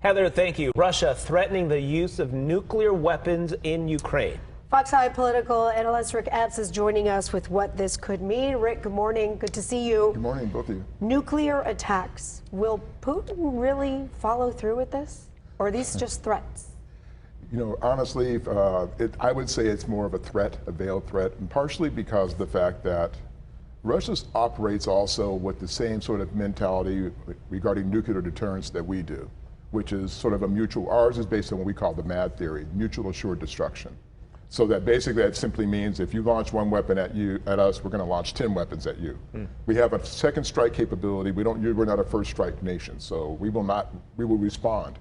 Heather, thank you. Russia threatening the use of nuclear weapons in Ukraine. Fox High political analyst Ric Epps is joining us with what this could mean. Rick, good morning. Good to see you. Good morning, both of you. Nuclear attacks. Will Putin really follow through with this? Or are these just threats? You know, honestly, I would say it's more of a threat, a veiled threat, and partially because of the fact that Russia operates also with the same sort of mentality regarding nuclear deterrence that we do, which is sort of a mutual, ours is based on what we call the MAD theory, mutual assured destruction. So that basically that simply means if you launch one weapon at us, we're going to launch 10 weapons at you. We have a second strike capability. We're not a first strike nation, so we will respond.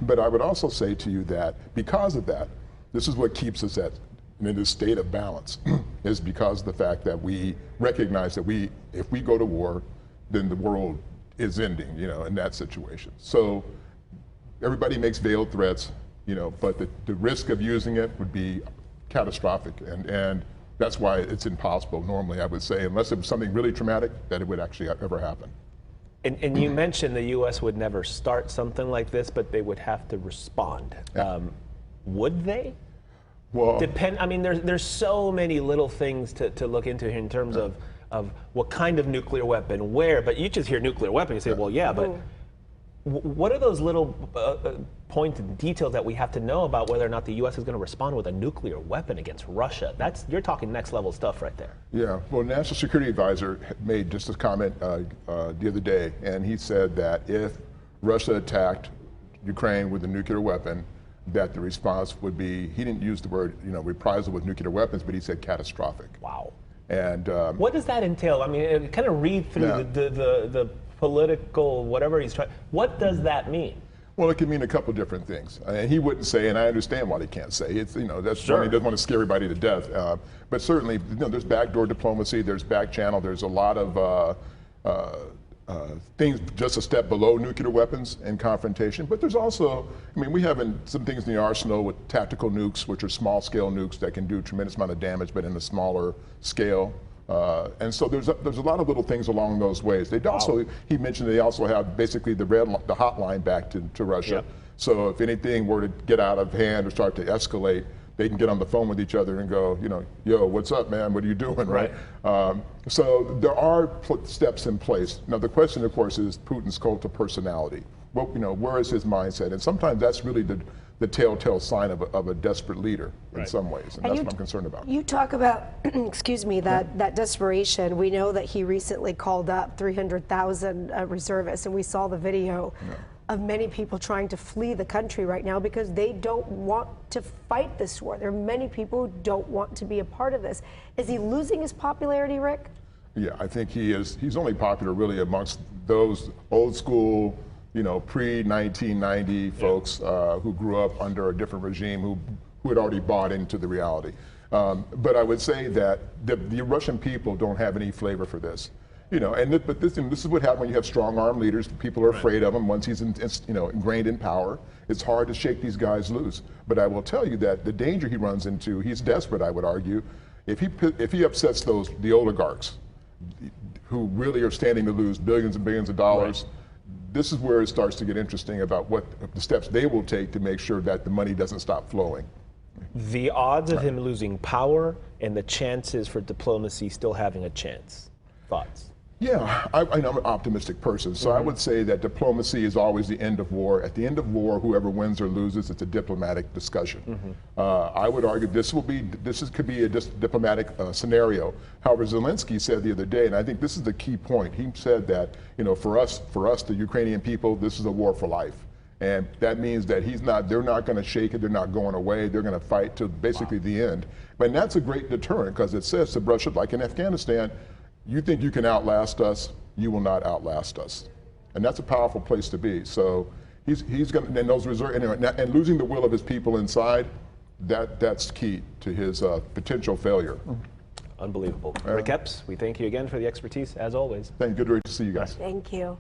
But I would also say to you that because of that, this is what keeps us in this state of balance, is because of the fact that we recognize that if we go to war, then the world is ending, you know, in that situation. So everybody makes veiled threats, you know, but the risk of using it would be catastrophic, and that's why it's impossible normally, I would say, unless it was something really traumatic, that it would actually ever happen. And you mentioned the U.S. would never start something like this, but they would have to respond. Yeah. Would they? Well, I mean, there's so many little things to look into here in terms of what kind of nuclear weapon, where, but you just hear nuclear weapon, you say, well, yeah, but what are those little points and details that we have to know about whether or not the U.S. is going to respond with a nuclear weapon against Russia? You're talking next level stuff right there. Yeah, well, National Security Advisor made just a comment the other day, and he said that if Russia attacked Ukraine with a nuclear weapon, that the response would be, he didn't use the word, you know, reprisal with nuclear weapons, but he said catastrophic. Wow. And what does that entail? I mean, kind of read through the political, whatever he's trying. What does that mean? Well, it can mean a couple different things. And he wouldn't say, and I understand why he can't say. It's, you know, that's sure. He doesn't want to scare everybody to death. But certainly, you know, there's backdoor diplomacy, there's back channel, there's a lot of things just a step below nuclear weapons and confrontation. But there's also, I mean, we have some things in the arsenal with tactical nukes, which are small scale nukes that can do a tremendous amount of damage, but in a smaller scale. And so there's a lot of little things along those ways. They'd also, he mentioned they also have basically the hotline back to Russia. Yep. So if anything were to get out of hand or start to escalate, they can get on the phone with each other and go, you know, yo, what's up, man? What are you doing, right? So there are steps in place. Now the question, of course, is Putin's cult of personality. Well, you know, where is his mindset? And sometimes that's really the telltale sign of a desperate leader in some ways, and that's what I'm concerned about. You talk about, excuse me, that desperation. We know that he recently called up 300,000 reservists, and we saw the video of many people trying to flee the country right now because they don't want to fight this war. There are many people who don't want to be a part of this. Is he losing his popularity, Rick? Yeah, I think he is. He's only popular really amongst those old school, you know, pre-1990 folks who grew up under a different regime, who had already bought into the reality. But I would say that the Russian people don't have any flavor for this. You know, but this is what happens when you have strong-armed leaders. People are afraid of him once he's ingrained in power. It's hard to shake these guys loose. But I will tell you that the danger he runs into, he's desperate, I would argue. If he upsets the oligarchs, who really are standing to lose billions and billions of dollars, this is where it starts to get interesting about what the steps they will take to make sure that the money doesn't stop flowing. The odds of him losing power and the chances for diplomacy still having a chance. Thoughts? Yeah, I'm an optimistic person, so I would say that diplomacy is always the end of war. At the end of war, whoever wins or loses, it's a diplomatic discussion. I would argue this could be a diplomatic scenario. However, Zelensky said the other day, and I think this is the key point. He said that, you know, for us, the Ukrainian people, this is a war for life, and that means that they're not going to shake it. They're not going away. They're going to fight to basically the end. But that's a great deterrent because it says to Russia, like in Afghanistan, you think you can outlast us, you will not outlast us. And that's a powerful place to be. So he's going to, and those reserve, and losing the will of his people inside, that's key to his potential failure. Unbelievable. Ric Epps, we thank you again for the expertise, as always. Thank you. Good to see you guys. Thank you.